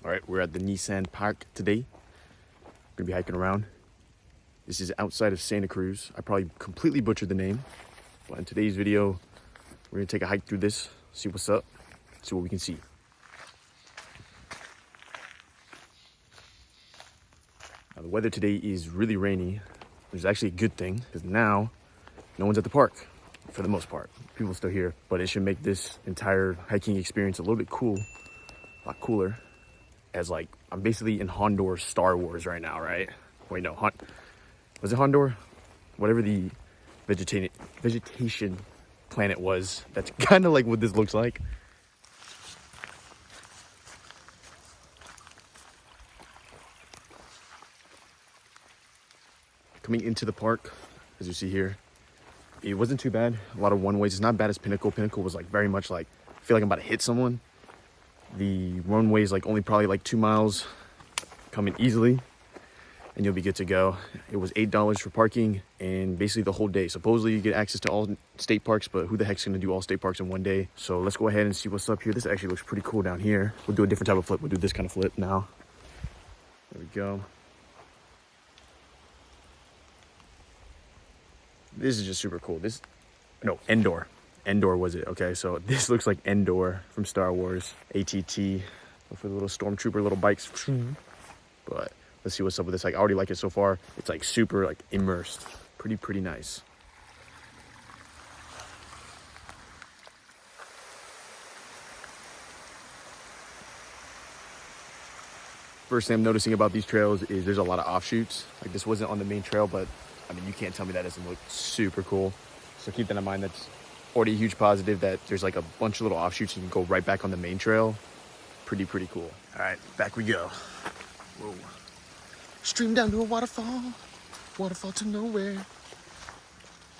All right, we're at the Nisene Park today. Gonna be hiking around. This is outside of Santa Cruz. I probably completely butchered the name, but in today's video, we're gonna take a hike through this, see what's up, see what we can see. Now, the weather today is really rainy, which is actually a good thing, because now no one's at the park, for the most part. People are still here, but it should make this entire hiking experience a little bit cool, a lot cooler. As like, I'm basically in Hondor's Star Wars right now, right? Wait, no, was it Hondor? Whatever the vegetation planet was, that's kind of like what this looks like. Coming into the park, as you see here, it wasn't too bad. A lot of one ways. It's not bad as Pinnacle. Pinnacle was like very much like, I feel like I'm about to hit someone. The one way is like only probably like 2 miles, coming easily, and you'll be good to go. It was $8 for parking and basically the whole day. Supposedly you get access to all state parks, but who the heck's gonna do all state parks in one day? So let's go ahead and see what's up here. This actually looks pretty cool down here. We'll do a different type of flip. We'll do this kind of flip now. There we go. This is just super cool. Endor. Endor was it? Okay, so this looks like Endor from Star Wars. ATT for the little stormtrooper little bikes. But let's see what's up with this. Like, I already like it so far. It's like super like immersed. Pretty nice. First thing I'm noticing about these trails is there's a lot of offshoots. Like, this wasn't on the main trail, but I mean, you can't tell me that doesn't look super cool. So keep that in mind. That's already a huge positive that there's like a bunch of little offshoots. You can go right back on the main trail. Pretty cool. All right, back we go. Whoa. Stream down to a waterfall to nowhere.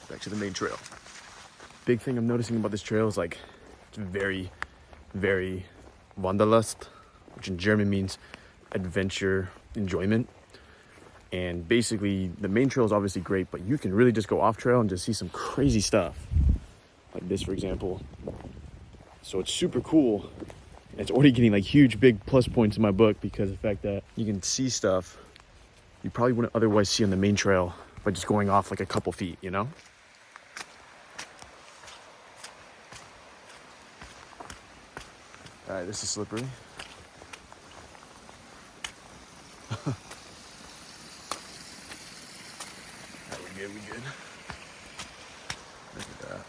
Back to the main trail. Big thing I'm noticing about this trail is like, it's very Wanderlust, which in German means adventure enjoyment. And basically the main trail is obviously great, but you can really just go off trail and just see some crazy stuff. Like this, for example. So it's super cool. It's already getting like huge, big plus points in my book because of the fact that you can see stuff you probably wouldn't otherwise see on the main trail by just going off like a couple feet, you know? All right, this is slippery. We good. Look at that.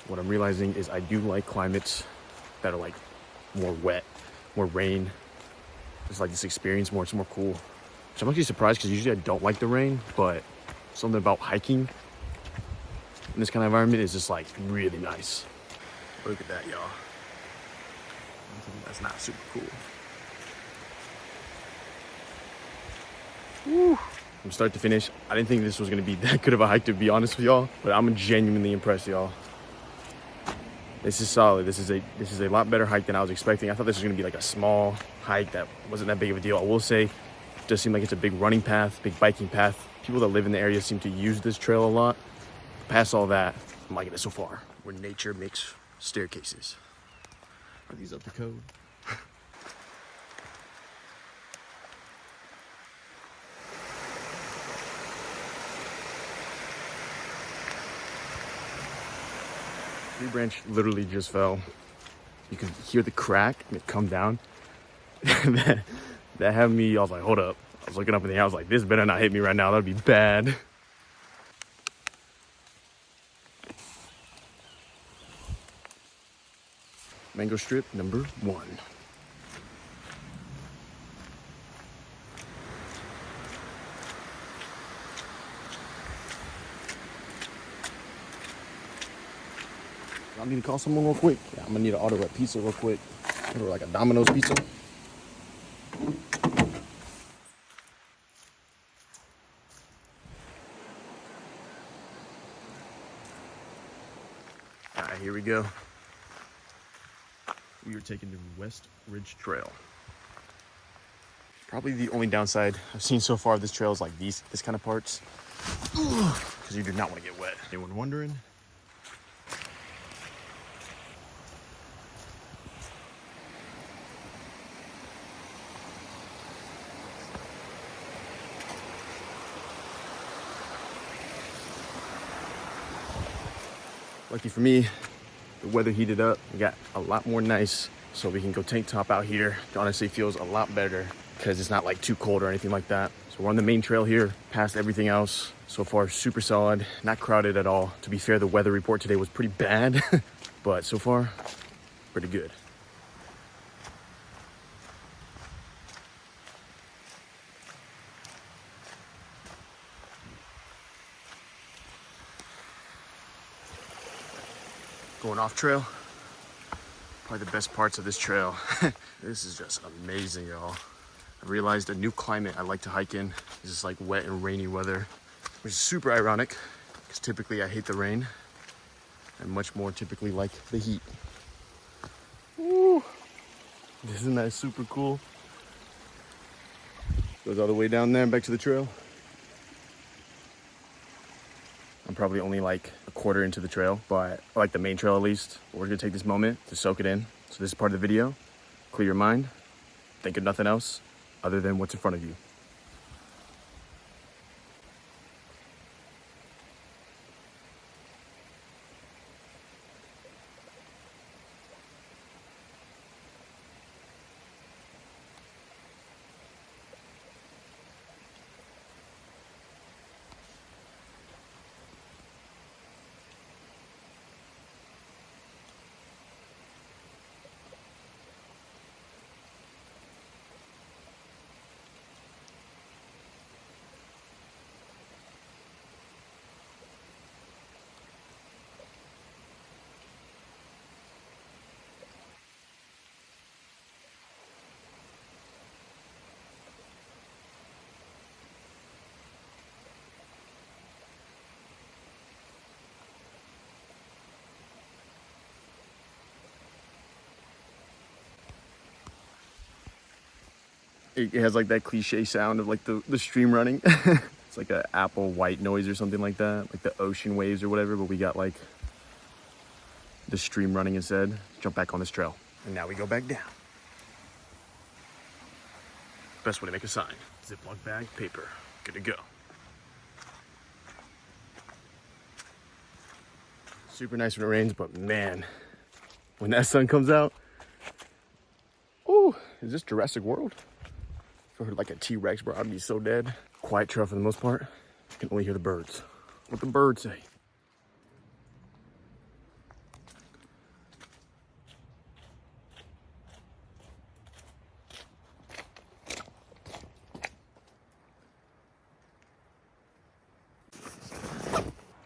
What I'm realizing is I do like climates that are like more wet, more rain. It's like this experience more, it's more cool. Which I'm actually surprised because usually I don't like the rain, but something about hiking in this kind of environment is just like really nice. Look at that, y'all. That's not super cool. Woo. From start to finish, I didn't think this was gonna be that good of a hike, to be honest with y'all, but I'm genuinely impressed, y'all. This is solid. This is a lot better hike than I was expecting. I thought this was gonna be like a small hike that wasn't that big of a deal. I will say, it does seem like it's a big running path, big biking path. People that live in the area seem to use this trail a lot. Past all that, I'm liking it so far. Where nature makes staircases. Are these up to code? Tree branch literally just fell. You can hear the crack and it come down. that had me, I was like, hold up. I was looking up in the air, I was like, this better not hit me right now, that'd be bad. Mango strip number 1. I need to call someone real quick. Yeah, I'm gonna need an order at pizza real quick. Order like a Domino's pizza. right, here we go. We are taking the West Ridge Trail. Probably the only downside I've seen so far of this trail is like this kind of parts, because you do not want to get wet. Anyone wondering? Lucky for me, the weather heated up. We got a lot more nice, so we can go tank top out here. It honestly feels a lot better because it's not like too cold or anything like that. So we're on the main trail here, past everything else. So far, super solid, not crowded at all. To be fair, the weather report today was pretty bad, but so far, pretty good. Going off trail, probably the best parts of this trail. This is just amazing, y'all. I realized a new climate I like to hike in is just like wet and rainy weather, which is super ironic because typically I hate the rain and much more typically like the heat. Woo. Isn't that super cool? Goes all the way down there and back to the trail. I'm probably only like a quarter into the trail, but I like the main trail at least. We're gonna take this moment to soak it in. So this is part of the video. Clear your mind, think of nothing else other than what's in front of you. It has like that cliche sound of like the stream running. It's like an apple white noise or something like that, like the ocean waves or whatever, but we got like the stream running instead. Jump back on this trail. And now we go back down. Best way to make a sign. Ziploc bag, paper, good to go. Super nice when it rains, but man, when that sun comes out, oh, is this Jurassic World? If I heard like a T-Rex, bro, I'd be so dead. Quiet trail for the most part. You can only hear the birds. What the birds say.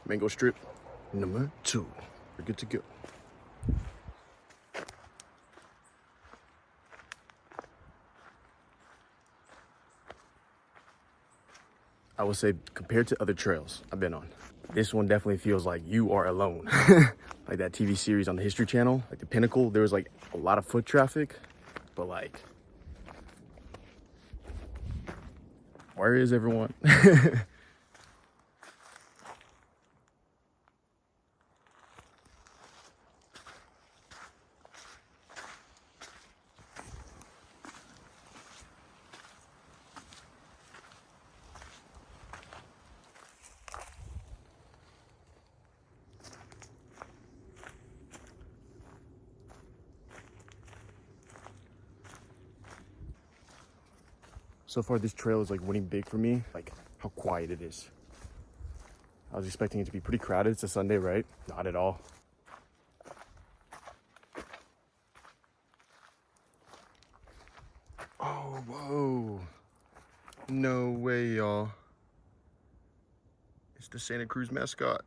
Mango strip number 2. We're good to go. I would say compared to other trails I've been on, this one definitely feels like you are alone. Like that TV series on the History Channel, like the Pinnacle, there was like a lot of foot traffic, but like, where is everyone? So far, this trail is like winning big for me, like how quiet it is. I was expecting it to be pretty crowded. It's a Sunday, right? Not at all. Oh, whoa. No way, y'all. It's the Santa Cruz mascot.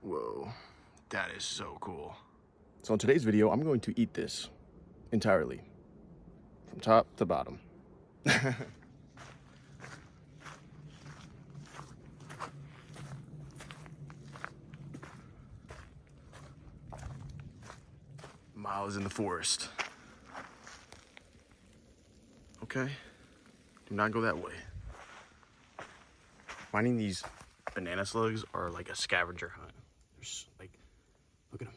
Whoa, that is so cool. So in today's video, I'm going to eat this entirely. From top to bottom. miles in the forest. Okay, do not go that way. Finding these banana slugs are like a scavenger hunt. There's like, look at them.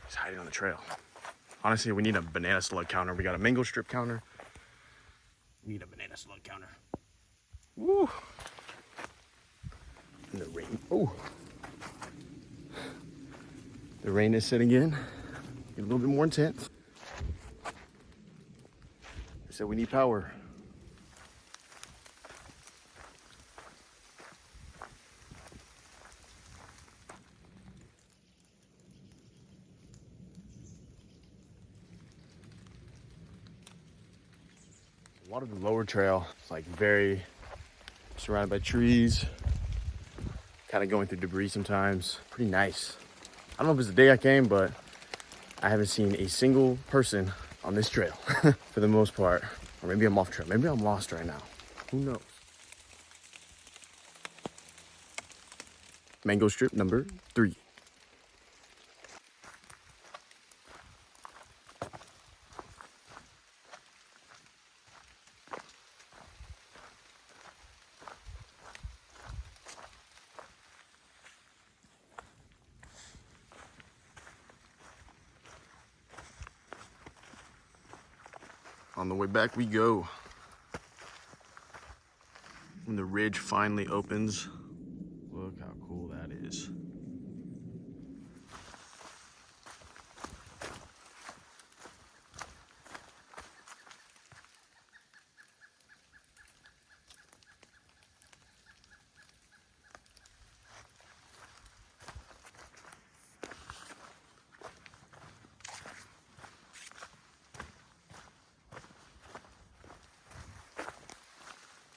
He's hiding on the trail. Honestly, we need a banana slug counter. We got a mango strip counter. We need a banana slug counter. Woo! And the rain. Oh, the rain is setting in. Get a little bit more intense. They said we need power. A lot of the lower trail is like very surrounded by trees, kind of going through debris sometimes. Pretty nice. I don't know if it's the day I came, but I haven't seen a single person on this trail for the most part. Or maybe I'm off trail. Maybe I'm lost right now. Who knows? Mango strip number 3. On the way back we go. When the ridge finally opens, look how cool that is.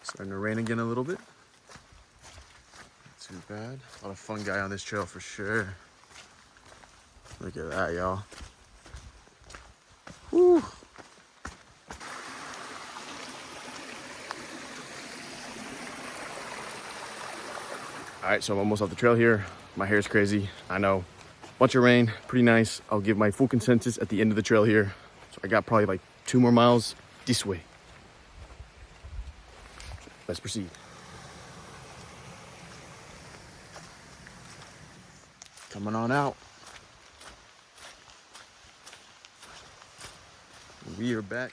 Starting to rain again a little bit. Not too bad. A lot of fun guy on this trail for sure. Look at that, y'all. Woo! All right, so I'm almost off the trail here. My hair's crazy, I know. Bunch of rain, pretty nice. I'll give my full consensus at the end of the trail here. So I got probably like 2 more miles this way. Let's proceed. Coming on out. We are back.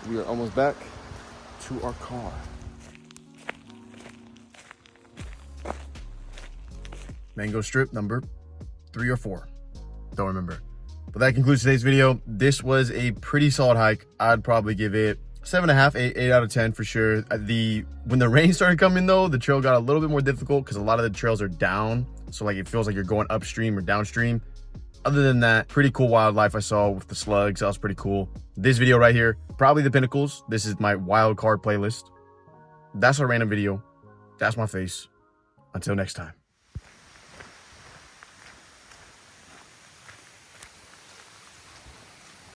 We are almost back to our car. Mango strip number 3 or 4. Don't remember. But that concludes today's video. This was a pretty solid hike. I'd probably give it 7.5, 8 out of 10 for sure. When the rain started coming though, the trail got a little bit more difficult because a lot of the trails are down. So like it feels like you're going upstream or downstream. Other than that, pretty cool wildlife I saw with the slugs. That was pretty cool. This video right here, probably the pinnacles. This is my wild card playlist. That's a random video. That's my face. Until next time.